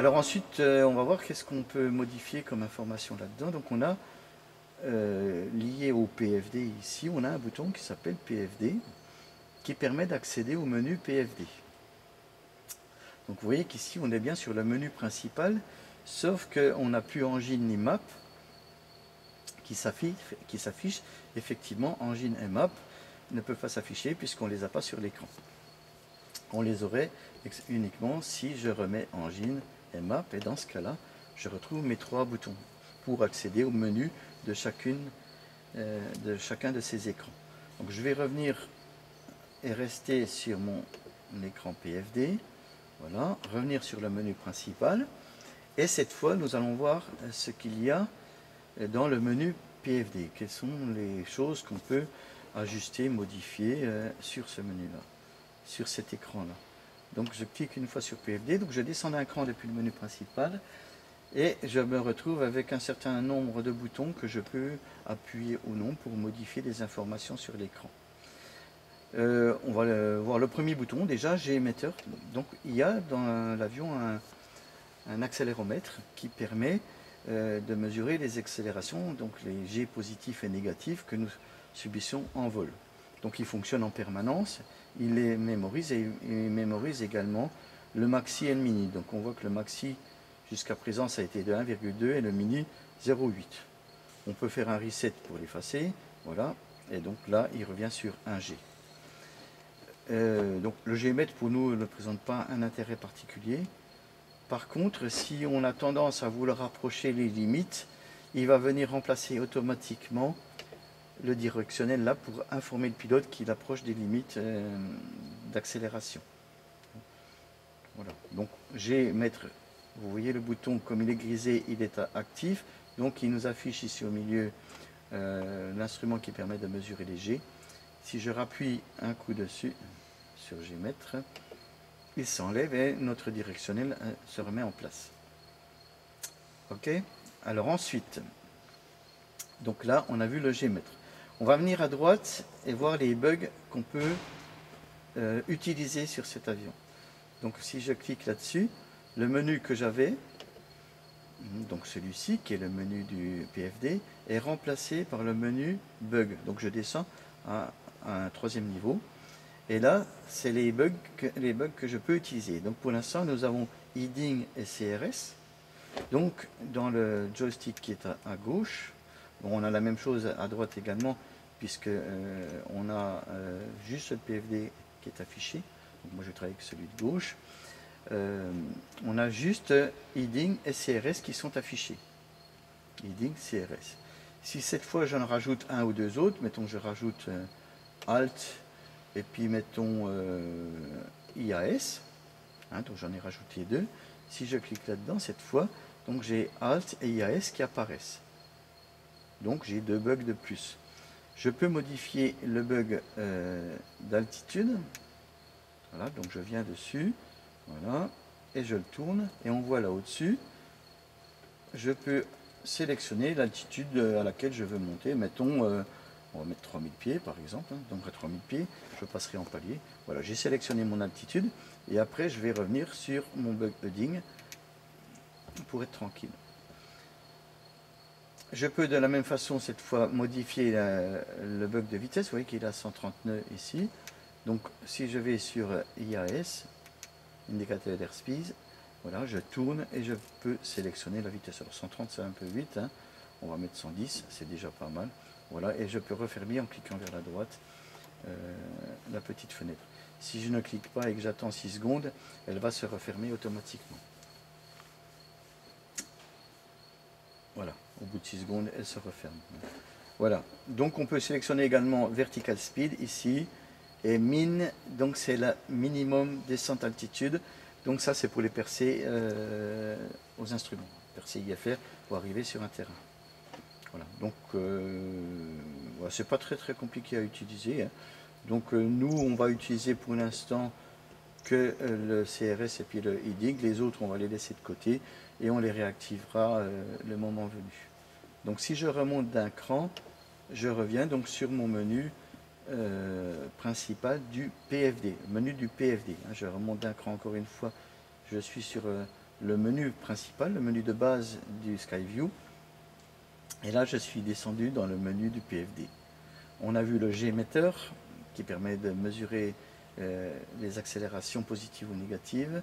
Alors ensuite, on va voir qu'est-ce qu'on peut modifier comme information là-dedans. Donc on a lié au PFD ici, on a un bouton qui s'appelle PFD qui permet d'accéder au menu PFD. Donc vous voyez qu'ici on est bien sur le menu principal, sauf qu'on n'a plus Engine ni Map qui s'affiche. Effectivement, Engine et Map ne peuvent pas s'afficher puisqu'on ne les a pas sur l'écran. On les aurait uniquement si je remets Engine et Map, et dans ce cas-là, je retrouve mes trois boutons pour accéder au menu de chacun de ces écrans. Donc je vais revenir et rester sur mon écran PFD. Voilà, revenir sur le menu principal. Et cette fois, nous allons voir ce qu'il y a dans le menu PFD. Quelles sont les choses qu'on peut ajuster, modifier sur ce menu-là, sur cet écran-là. Donc je clique une fois sur PFD, donc je descends d'un cran depuis le menu principal et je me retrouve avec un certain nombre de boutons que je peux appuyer ou non pour modifier des informations sur l'écran. On va voir le premier bouton, déjà G-émetteur. Donc il y a dans l'avion un accéléromètre qui permet de mesurer les accélérations, donc les G positifs et négatifs que nous subissons en vol. Donc il fonctionne en permanence, il les mémorise et il mémorise également le maxi et le mini. Donc on voit que le maxi jusqu'à présent ça a été de 1,2 et le mini 0,8. On peut faire un reset pour l'effacer, voilà, et donc là il revient sur 1G. Donc le G-mètre pour nous ne présente pas un intérêt particulier. Par contre, si on a tendance à vouloir rapprocher les limites, il va venir remplacer automatiquement le directionnel là pour informer le pilote qu'il approche des limites d'accélération. Voilà. Donc G-mètre, vous voyez le bouton comme il est grisé, il est actif. Donc il nous affiche ici au milieu l'instrument qui permet de mesurer les G. Si je rappuie un coup dessus sur G-mètre, il s'enlève et notre directionnel se remet en place. Ok. Alors ensuite, donc là on a vu le G-mètre. On va venir à droite et voir les bugs qu'on peut utiliser sur cet avion. Donc si je clique là-dessus, le menu que j'avais, donc celui-ci qui est le menu du PFD, est remplacé par le menu bug. Donc je descends à un troisième niveau. Et là, c'est les bugs que je peux utiliser. Donc pour l'instant, nous avons heading et CRS. Donc dans le joystick qui est à gauche, bon, on a la même chose à droite également, puisque on a juste le PFD qui est affiché. Donc moi je travaille avec celui de gauche. On a juste heading et CRS qui sont affichés. Heading, CRS. Si cette fois j'en rajoute un ou deux autres, mettons que je rajoute Alt, et puis mettons IAS, hein, donc j'en ai rajouté deux. Si je clique là-dedans, cette fois, donc j'ai Alt et IAS qui apparaissent. Donc j'ai deux bugs de plus. Je peux modifier le bug d'altitude. Voilà, donc je viens dessus, voilà, et je le tourne, et on voit là au-dessus, je peux sélectionner l'altitude à laquelle je veux monter. Mettons, on va mettre 3000 pieds par exemple, hein. Donc à 3000 pieds, je passerai en palier. Voilà, j'ai sélectionné mon altitude et après je vais revenir sur mon bug heading pour être tranquille. Je peux de la même façon cette fois modifier le bug de vitesse. Vous voyez qu'il a 130 nœuds ici. Donc si je vais sur IAS, indicateur d'airspeed, voilà, je tourne et je peux sélectionner la vitesse. Alors 130 c'est un peu vite, hein. On va mettre 110, c'est déjà pas mal. Voilà, et je peux refermer en cliquant vers la droite la petite fenêtre. Si je ne clique pas et que j'attends 6 secondes, elle va se refermer automatiquement. Voilà, au bout de 6 secondes, elle se referme. Voilà, donc on peut sélectionner également Vertical Speed ici, et Min, donc c'est la minimum descente altitude. Donc ça c'est pour les percées aux instruments, percées IFR pour arriver sur un terrain. Voilà, donc voilà, c'est pas très compliqué à utiliser, hein. Donc nous on va utiliser pour l'instant que le CRS et puis le heading, les autres on va les laisser de côté et on les réactivera le moment venu. Donc si je remonte d'un cran, je reviens donc sur mon menu principal du PFD, menu du PFD, hein. Je remonte d'un cran encore une fois, je suis sur le menu principal, le menu de base du SkyView. Et là, je suis descendu dans le menu du PFD. On a vu le G-metteur qui permet de mesurer les accélérations positives ou négatives.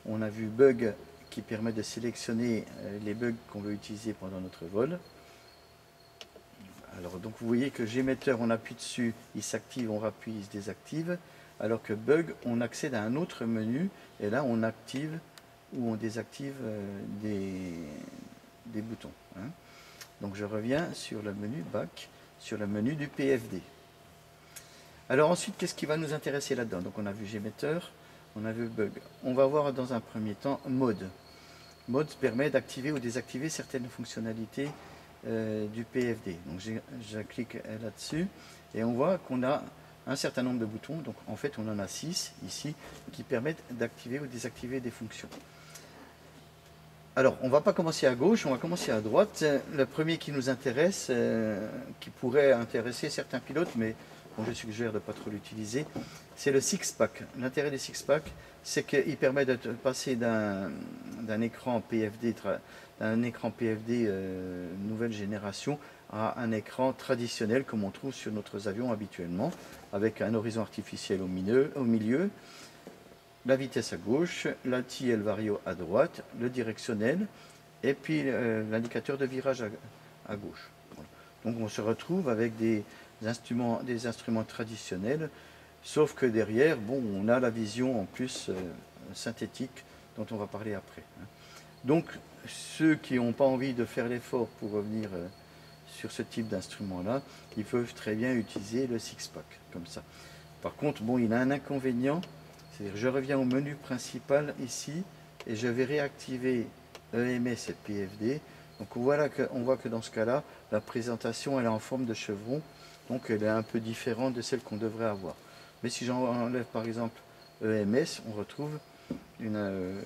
On a vu Bug qui permet de sélectionner les bugs qu'on veut utiliser pendant notre vol. Alors, donc vous voyez que G-metteur, on appuie dessus, il s'active, on rappuie, il se désactive. Alors que Bug, on accède à un autre menu et là, on active ou on désactive des boutons. Hein. Donc je reviens sur le menu Back, sur le menu du PFD. Alors ensuite, qu'est-ce qui va nous intéresser là-dedans? Donc on a vu G-metteur, on a vu Bug. On va voir dans un premier temps Mode. Mode permet d'activer ou désactiver certaines fonctionnalités du PFD. Donc je clique là-dessus et on voit qu'on a un certain nombre de boutons. Donc en fait on en a 6 ici qui permettent d'activer ou désactiver des fonctions. Alors on ne va pas commencer à gauche, on va commencer à droite. Le premier qui nous intéresse, qui pourrait intéresser certains pilotes, mais bon, je suggère de ne pas trop l'utiliser, c'est le six-pack. L'intérêt des six-pack, c'est qu'il permet de passer d'un écran PFD, nouvelle génération à un écran traditionnel comme on trouve sur nos avions habituellement, avec un horizon artificiel au milieu, la vitesse à gauche, l'anti-el vario à droite, le directionnel et puis l'indicateur de virage à gauche. Donc on se retrouve avec des instruments traditionnels, sauf que derrière, bon, on a la vision en plus synthétique dont on va parler après. Donc ceux qui n'ont pas envie de faire l'effort pour revenir sur ce type d'instrument-là, ils peuvent très bien utiliser le six-pack comme ça. Par contre, bon, il a un inconvénient, c'est-à-dire je reviens au menu principal ici et je vais réactiver EMS et PFD. Donc on voit que dans ce cas-là, la présentation elle est en forme de chevron, donc elle est un peu différente de celle qu'on devrait avoir. Mais si j'enlève par exemple EMS, on retrouve une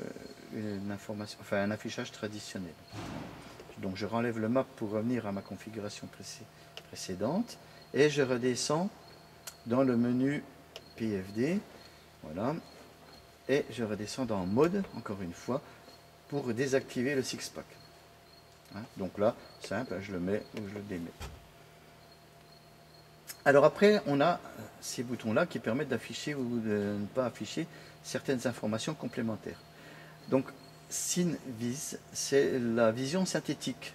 information, enfin un affichage traditionnel. Donc je renlève le map pour revenir à ma configuration précédente et je redescends dans le menu PFD, voilà, et je redescends dans mode encore une fois pour désactiver le six-pack. Hein, donc là, simple, je le mets ou je le démets. Alors après, on a ces boutons-là qui permettent d'afficher ou de ne pas afficher certaines informations complémentaires. Donc SynVis, c'est la vision synthétique.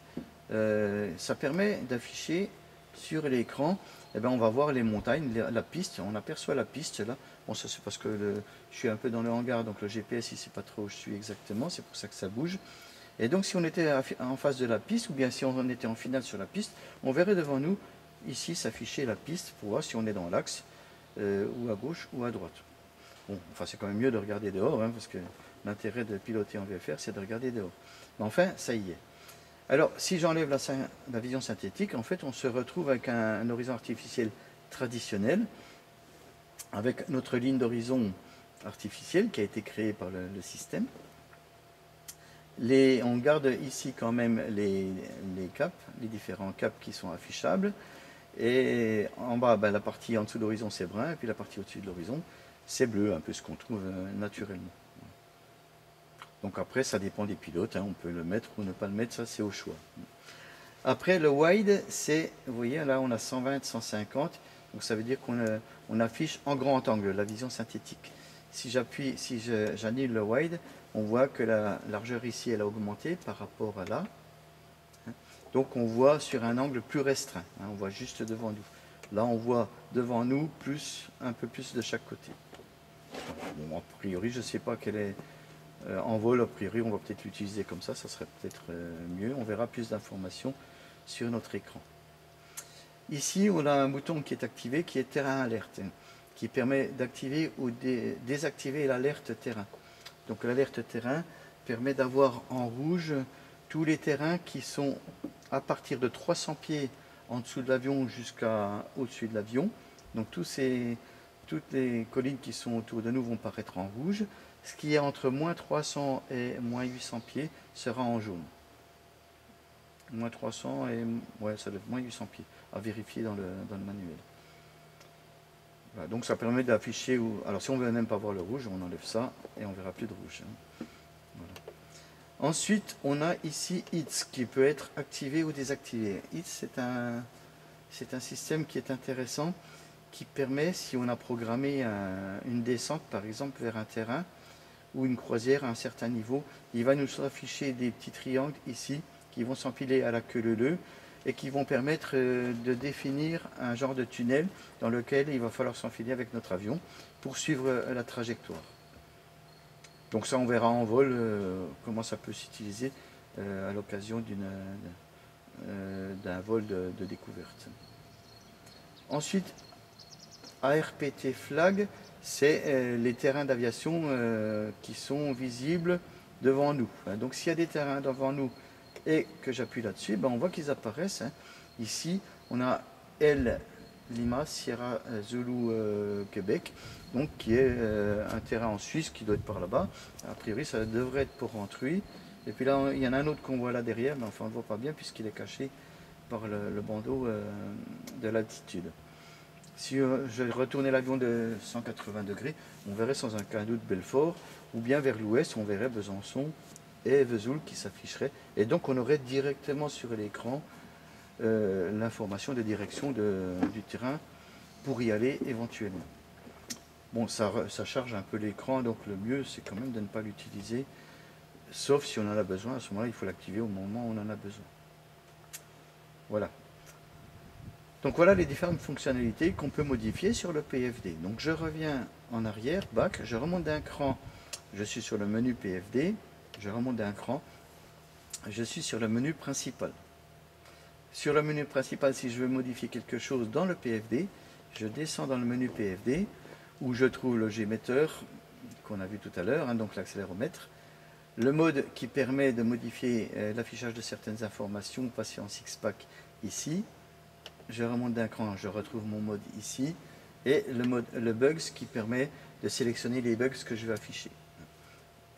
Ça permet d'afficher sur l'écran, eh ben, on va voir les montagnes, la piste, on aperçoit la piste là. Bon, ça c'est parce que je suis un peu dans le hangar, donc le GPS il ne sait pas trop où je suis exactement, c'est pour ça que ça bouge. Et donc si on était en face de la piste, ou bien si on était en finale sur la piste, on verrait devant nous ici s'afficher la piste pour voir si on est dans l'axe, ou à gauche ou à droite. Bon, enfin c'est quand même mieux de regarder dehors, hein, parce que l'intérêt de piloter en VFR c'est de regarder dehors. Mais enfin, ça y est. Alors, si j'enlève la vision synthétique, en fait, on se retrouve avec un horizon artificiel traditionnel, avec notre ligne d'horizon artificielle qui a été créée par le système. On garde ici quand même les caps, les différents caps qui sont affichables. Et en bas, ben, la partie en dessous de l'horizon, c'est brun, et puis la partie au-dessus de l'horizon, c'est bleu, un peu ce qu'on trouve naturellement. Donc après, ça dépend des pilotes, hein, on peut le mettre ou ne pas le mettre, ça c'est au choix. Après, le wide, c'est, vous voyez, là on a 120, 150, donc ça veut dire qu'on affiche en grand angle, la vision synthétique. Si j'annule le wide, on voit que la largeur ici, elle a augmenté par rapport à là. Donc on voit sur un angle plus restreint, hein, on voit juste devant nous. Là, on voit devant nous un peu plus de chaque côté. Bon, a priori, je ne sais pas quelle est... en vol, a priori, on va peut-être l'utiliser comme ça serait peut-être mieux. On verra plus d'informations sur notre écran. Ici, on a un bouton qui est activé, qui est terrain alerte, qui permet d'activer ou désactiver l'alerte terrain. Donc l'alerte terrain permet d'avoir en rouge tous les terrains qui sont à partir de 300 pieds en dessous de l'avion jusqu'à au-dessus de l'avion. Donc toutes les collines qui sont autour de nous vont paraître en rouge. Ce qui est entre moins 300 et moins 800 pieds sera en jaune. Moins 300 et ouais, ça doit être moins 800 pieds, à vérifier dans le manuel. Voilà, donc ça permet d'afficher, alors si on ne veut même pas voir le rouge, on enlève ça et on verra plus de rouge. Hein. Voilà. Ensuite, on a ici HITS qui peut être activé ou désactivé. HITS, c'est un système qui est intéressant, qui permet, si on a programmé une descente par exemple vers un terrain ou une croisière à un certain niveau, il va nous afficher des petits triangles ici qui vont s'empiler à la queue leu et qui vont permettre de définir un genre de tunnel dans lequel il va falloir s'enfiler avec notre avion pour suivre la trajectoire. Donc ça, on verra en vol comment ça peut s'utiliser à l'occasion d'un vol de découverte. Ensuite, ARPT flag, c'est les terrains d'aviation qui sont visibles devant nous. Donc s'il y a des terrains devant nous et que j'appuie là-dessus, ben on voit qu'ils apparaissent. Ici, on a L Lima Sierra Zulu Québec, donc qui est un terrain en Suisse qui doit être par là-bas. A priori, ça devrait être pour Rentruy. Et puis là, il y en a un autre qu'on voit là derrière, mais enfin on ne le voit pas bien puisqu'il est caché par le bandeau de l'altitude. Si je retournais l'avion de 180 degrés, on verrait sans aucun doute Belfort, ou bien vers l'ouest, on verrait Besançon et Vesoul qui s'afficheraient. Et donc on aurait directement sur l'écran l'information de direction du terrain pour y aller éventuellement. Bon, ça charge un peu l'écran, donc le mieux c'est quand même de ne pas l'utiliser, sauf si on en a besoin. À ce moment-là, il faut l'activer au moment où on en a besoin. Voilà. Donc voilà les différentes fonctionnalités qu'on peut modifier sur le PFD. Donc je reviens en arrière, back, je remonte d'un cran, je suis sur le menu PFD, je remonte d'un cran, je suis sur le menu principal. Sur le menu principal, si je veux modifier quelque chose dans le PFD, je descends dans le menu PFD, où je trouve le G-metteur, qu'on a vu tout à l'heure, donc l'accéléromètre, le mode qui permet de modifier l'affichage de certaines informations, passer en six-pack ici. Je remonte d'un cran, je retrouve mon mode ici, et le bugs qui permet de sélectionner les bugs que je vais afficher.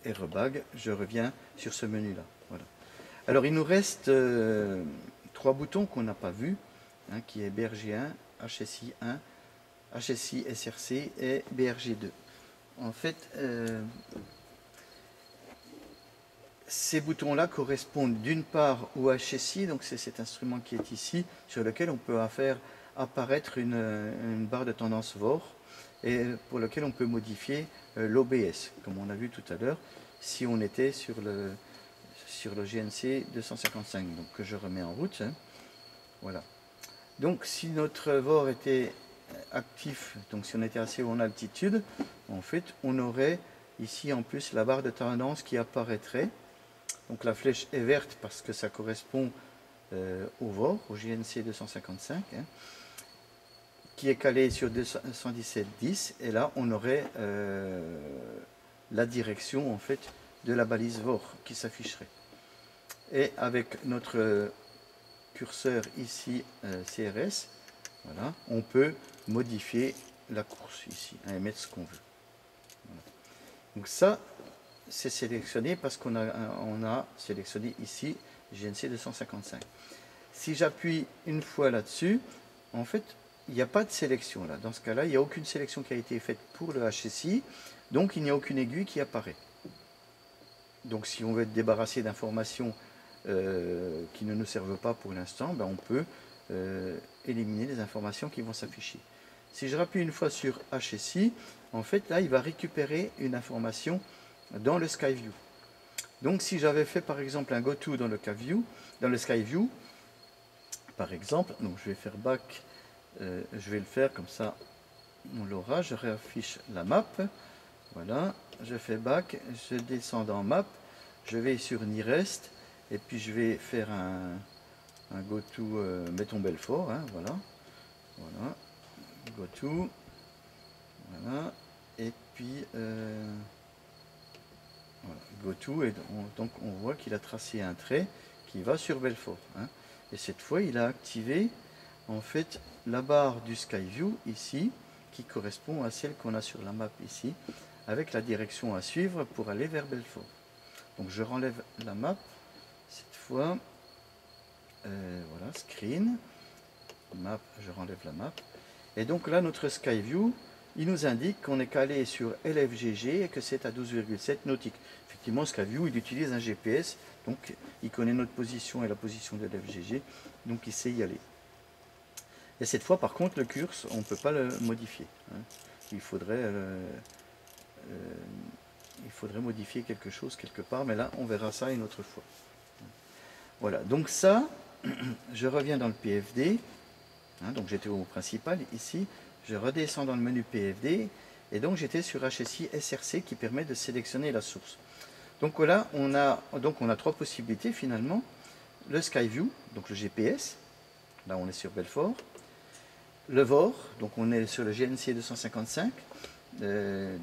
Et rebag, je reviens sur ce menu-là. Voilà. Alors il nous reste 3 boutons qu'on n'a pas vus, qui est BRG1, HSI1, HSI SRC et BRG2. En fait, ces boutons-là correspondent d'une part au HSI, donc c'est cet instrument qui est ici, sur lequel on peut faire apparaître une barre de tendance VOR, et pour lequel on peut modifier l'OBS, comme on a vu tout à l'heure, si on était sur le GNC 255, donc que je remets en route. Voilà. Donc si notre VOR était actif, donc si on était assez haut en altitude, en fait, on aurait ici en plus la barre de tendance qui apparaîtrait. Donc la flèche est verte parce que ça correspond au VOR, au GNC 255, qui est calé sur 217.10, et là on aurait la direction en fait de la balise VOR qui s'afficherait. Et avec notre curseur ici CRS, voilà, on peut modifier la course ici et mettre ce qu'on veut. Voilà. Donc ça, c'est sélectionné parce qu'on a sélectionné ici GNC 255. Si j'appuie une fois là-dessus, en fait, il n'y a pas de sélection là. Dans ce cas-là, il n'y a aucune sélection qui a été faite pour le HSI, donc il n'y a aucune aiguille qui apparaît. Donc si on veut être débarrassé d'informations qui ne nous servent pas pour l'instant, ben on peut éliminer les informations qui vont s'afficher. Si je rappuie une fois sur HSI, en fait là il va récupérer une information dans le SkyView. Donc si j'avais fait par exemple un GoTo dans le SkyView, par exemple, donc je vais faire back, je vais le faire comme ça, on l'aura, je réaffiche la map, voilà, je fais back, je descends dans map, je vais sur Nearest, et puis je vais faire un GoTo, mettons Belfort, voilà, voilà, GoTo, voilà, et puis voilà, GoTo, et donc on voit qu'il a tracé un trait qui va sur Belfort. Et cette fois, il a activé en fait la barre du SkyView ici, qui correspond à celle qu'on a sur la map ici, avec la direction à suivre pour aller vers Belfort. Donc je renlève la map, cette fois, voilà, screen, map, je renlève la map. Et donc là, notre SkyView, il nous indique qu'on est calé sur LFGG et que c'est à 12,7 nautiques. effectivement, SkyView, il utilise un GPS, donc il connaît notre position et la position de l'FGG, donc il sait y aller. Et cette fois, par contre, le curse, on ne peut pas le modifier. Hein. Il faudrait modifier quelque chose quelque part, mais là, on verra ça une autre fois. Voilà, donc ça, je reviens dans le PFD, hein, donc j'étais au principal ici, je redescends dans le menu PFD, et donc j'étais sur HSI SRC qui permet de sélectionner la source. Donc là, on a trois possibilités finalement. Le SkyView, donc le GPS, là on est sur Belfort. Le VOR, donc on est sur le GNC 255,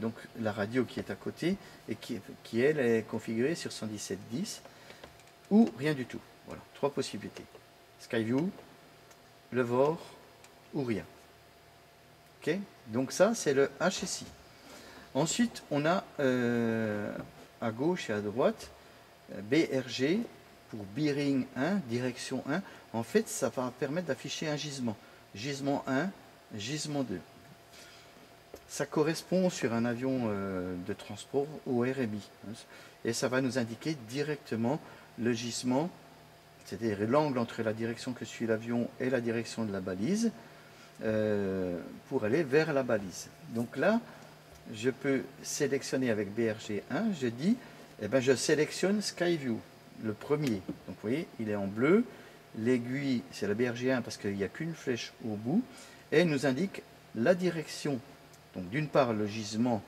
donc la radio qui est à côté, et qui elle est configurée sur 117.10, ou rien du tout. Voilà, trois possibilités. SkyView, le VOR, ou rien. Ok, donc ça c'est le HSI. Ensuite, on a à gauche et à droite BRG pour Bearing 1, direction 1. En fait, ça va permettre d'afficher un gisement. Gisement 1, gisement 2. Ça correspond sur un avion de transport au RMI. Et ça va nous indiquer directement le gisement, c'est-à-dire l'angle entre la direction que suit l'avion et la direction de la balise, pour aller vers la balise. Donc là, je peux sélectionner avec BRG1, je dis, eh ben, je sélectionne SkyView, le premier. Donc vous voyez, il est en bleu, l'aiguille, c'est la BRG1 parce qu'il n'y a qu'une flèche au bout, et il nous indique la direction. Donc d'une part le gisement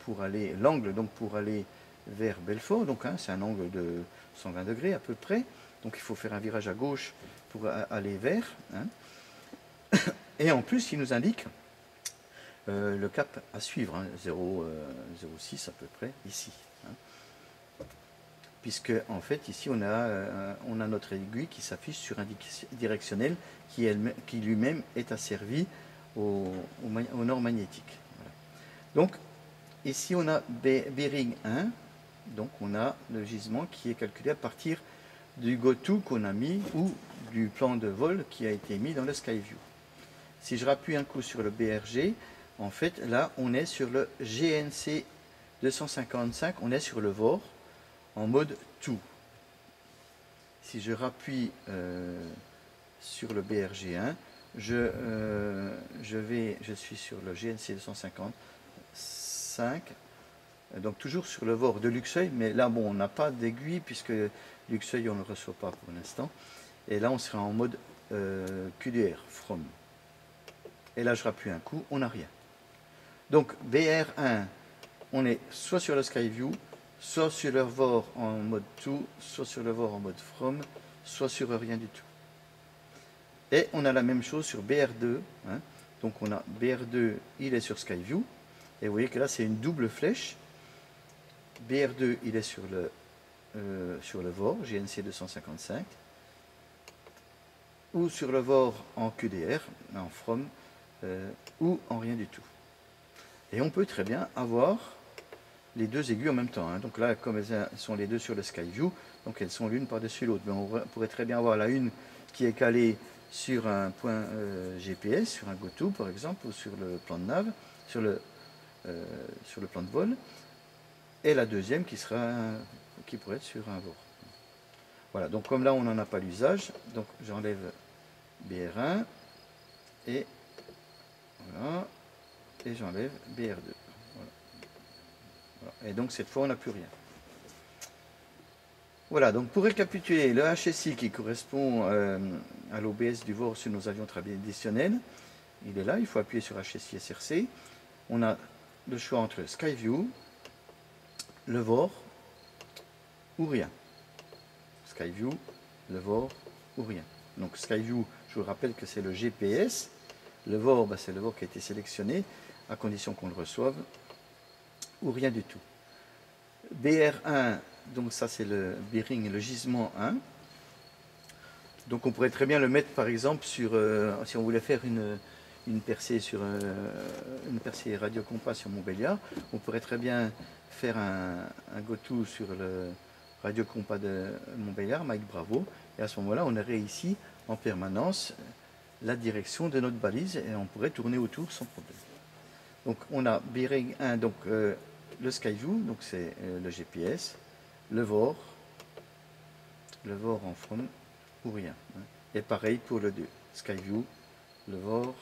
pour aller, l'angle donc pour aller vers Belfort, donc hein, c'est un angle de 120 degrés à peu près, donc il faut faire un virage à gauche pour aller vers. Hein. Et en plus il nous indique le cap à suivre, hein, 0,06 à peu près ici. Hein. Puisque en fait ici on a notre aiguille qui s'affiche sur un directionnel qui lui-même est asservi au nord magnétique. Voilà. Donc ici on a bearing 1, donc on a le gisement qui est calculé à partir du GoTo qu'on a mis ou du plan de vol qui a été mis dans le SkyView. Si je rappuie un coup sur le BRG, en fait là on est sur le GNC 255, on est sur le VOR en mode tout. Si je rappuie sur le BRG1, je suis sur le GNC 255, donc toujours sur le VOR de Luxeuil, mais là bon on n'a pas d'aiguille puisque Luxeuil on ne le reçoit pas pour l'instant, et là on sera en mode QDR, from. Et là je rappuie un coup, on n'a rien. Donc BR1, on est soit sur le SkyView, soit sur le VOR en mode to, soit sur le VOR en mode from, soit sur rien du tout. Et on a la même chose sur BR2. Hein. Donc on a BR2, il est sur SkyView. Et vous voyez que là c'est une double flèche. BR2, il est sur le VOR, GNC 255. Ou sur le VOR en QDR, en from, ou en rien du tout. Et on peut très bien avoir les deux aiguilles en même temps. Hein. Donc là, comme elles sont les deux sur le SkyView, donc elles sont l'une par-dessus l'autre. Mais on pourrait très bien avoir la une qui est calée sur un point GPS, sur un GoTo par exemple, ou sur le plan de nav, sur le plan de vol, et la deuxième qui pourrait être sur un VOR. Voilà, donc comme là on n'en a pas l'usage, donc j'enlève BR1 et voilà, et j'enlève BR2. Voilà. Voilà. Et donc cette fois on n'a plus rien. Voilà, donc pour récapituler, le HSI qui correspond à l'OBS du VOR sur nos avions traditionnels, il est là, il faut appuyer sur HSI SRC. On a le choix entre SkyView, le VOR ou rien. SkyView, le VOR ou rien. Donc SkyView, je vous rappelle que c'est le GPS. Le VOR, c'est le VOR qui a été sélectionné, à condition qu'on le reçoive, ou rien du tout. BR1, donc ça c'est le bearing, le gisement 1. Donc on pourrait très bien le mettre par exemple sur, si on voulait faire une percée sur une percée radio-compas sur Montbéliard, on pourrait très bien faire un go-to sur le radio-compas de Montbéliard, Mike Bravo, et à ce moment-là on aurait ici en permanence la direction de notre balise et on pourrait tourner autour sans problème. Donc on a bearing 1, donc le SkyView, donc c'est le GPS, le VOR en from ou rien. Hein. Et pareil pour le 2, SkyView, le VOR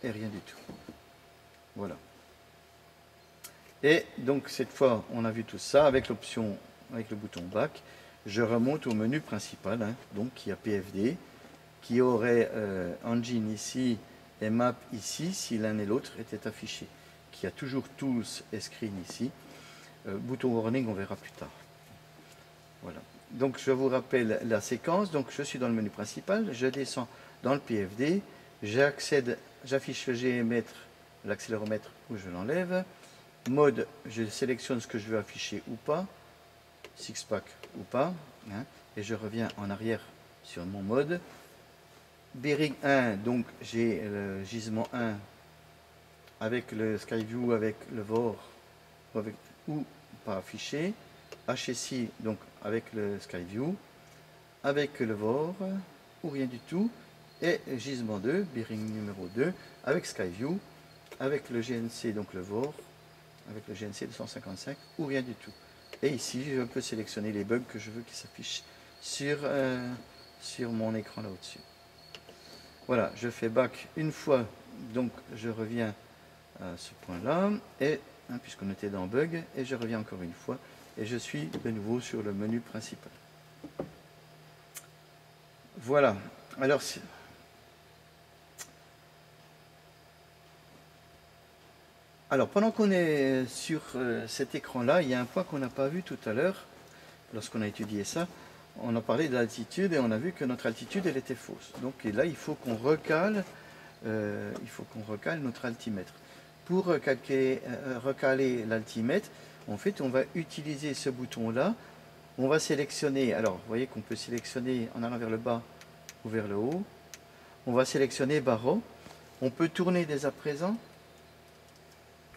et rien du tout. Voilà. Et donc cette fois, on a vu tout ça avec l'option, avec le bouton Back. Je remonte au menu principal, hein, donc qui a PFD, qui aurait Engine ici et Map ici, si l'un et l'autre étaient affichés. Qui a toujours Tools et Screen ici. Bouton Warning, on verra plus tard. Voilà. Donc je vous rappelle la séquence. Donc je suis dans le menu principal, je descends dans le PFD, j'accède, j'affiche le géomètre, l'accéléromètre où je l'enlève. Mode, je sélectionne ce que je veux afficher ou pas, six-pack ou pas, hein, et je reviens en arrière sur mon mode. Bearing 1, donc j'ai le gisement 1 avec le SkyView, avec le VOR, ou pas affiché. HSI, donc avec le SkyView, avec le VOR, ou rien du tout. Et gisement 2, bearing numéro 2, avec SkyView, avec le GNC, donc le VOR, avec le GNC 255 ou rien du tout. Et ici, je peux sélectionner les bugs que je veux qui s'affichent sur mon écran là au-dessus. Voilà, je fais back une fois, donc je reviens à ce point-là, et hein, puisqu'on était dans bug, et je reviens encore une fois, et je suis de nouveau sur le menu principal. Voilà, alors pendant qu'on est sur cet écran-là, il y a un point qu'on n'a pas vu tout à l'heure, lorsqu'on a étudié ça. On a parlé de l'altitude et on a vu que notre altitude, elle était fausse. Donc là, il faut qu'on recale, notre altimètre. Pour recaler l'altimètre, en fait, on va utiliser ce bouton-là. On va sélectionner, alors vous voyez qu'on peut sélectionner en allant vers le bas ou vers le haut. On va sélectionner barreau. On peut tourner dès à présent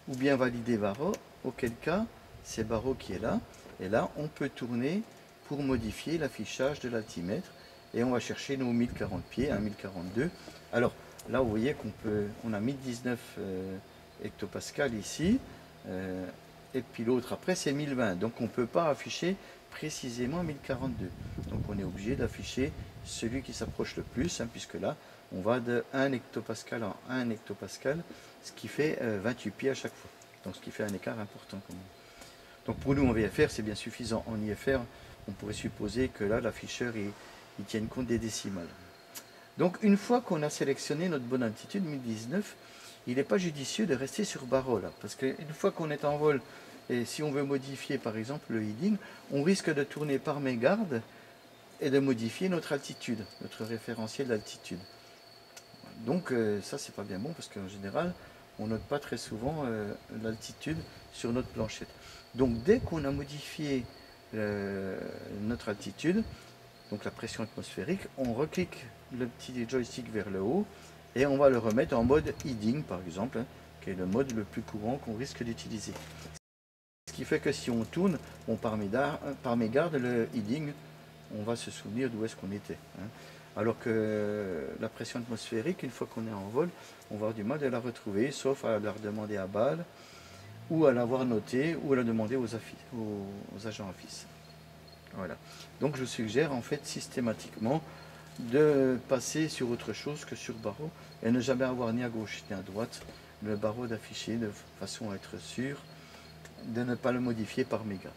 ou bien valider barreau, auquel cas c'est barreau qui est là, et là on peut tourner pour modifier l'affichage de l'altimètre, et on va chercher nos 1040 pieds, 1042. Alors là vous voyez qu'on a 1019 hectopascal ici, et puis l'autre après c'est 1020, donc on ne peut pas afficher précisément 1042, donc on est obligé d'afficher celui qui s'approche le plus, hein, puisque là on va de 1 hectopascal en 1 hectopascal, ce qui fait 28 pieds à chaque fois. Donc ce qui fait un écart important. Donc pour nous en VFR, c'est bien suffisant. En IFR, on pourrait supposer que là, l'afficheur, il tienne compte des décimales. Donc une fois qu'on a sélectionné notre bonne altitude, 1019, il n'est pas judicieux de rester sur barreau là. Parce qu'une fois qu'on est en vol, et si on veut modifier par exemple le heading, on risque de tourner par mégarde et de modifier notre altitude, notre référentiel d'altitude. Donc ça c'est pas bien bon parce qu'en général on note pas très souvent l'altitude sur notre planchette. Donc dès qu'on a modifié notre altitude, donc la pression atmosphérique, on reclique le petit joystick vers le haut et on va le remettre en mode heading par exemple, hein, qui est le mode le plus courant qu'on risque d'utiliser. Ce qui fait que si on tourne, par mégarde le heading, on va se souvenir d'où est-ce qu'on était. Hein. Alors que la pression atmosphérique, une fois qu'on est en vol, on va avoir du mal à la retrouver, sauf à la demander à BAL, ou à l'avoir notée, ou à la demander aux agents AFIS. Voilà. Donc je suggère en fait systématiquement de passer sur autre chose que sur barreau, et ne jamais avoir ni à gauche ni à droite le barreau d'afficher, de façon à être sûr de ne pas le modifier par mégarde.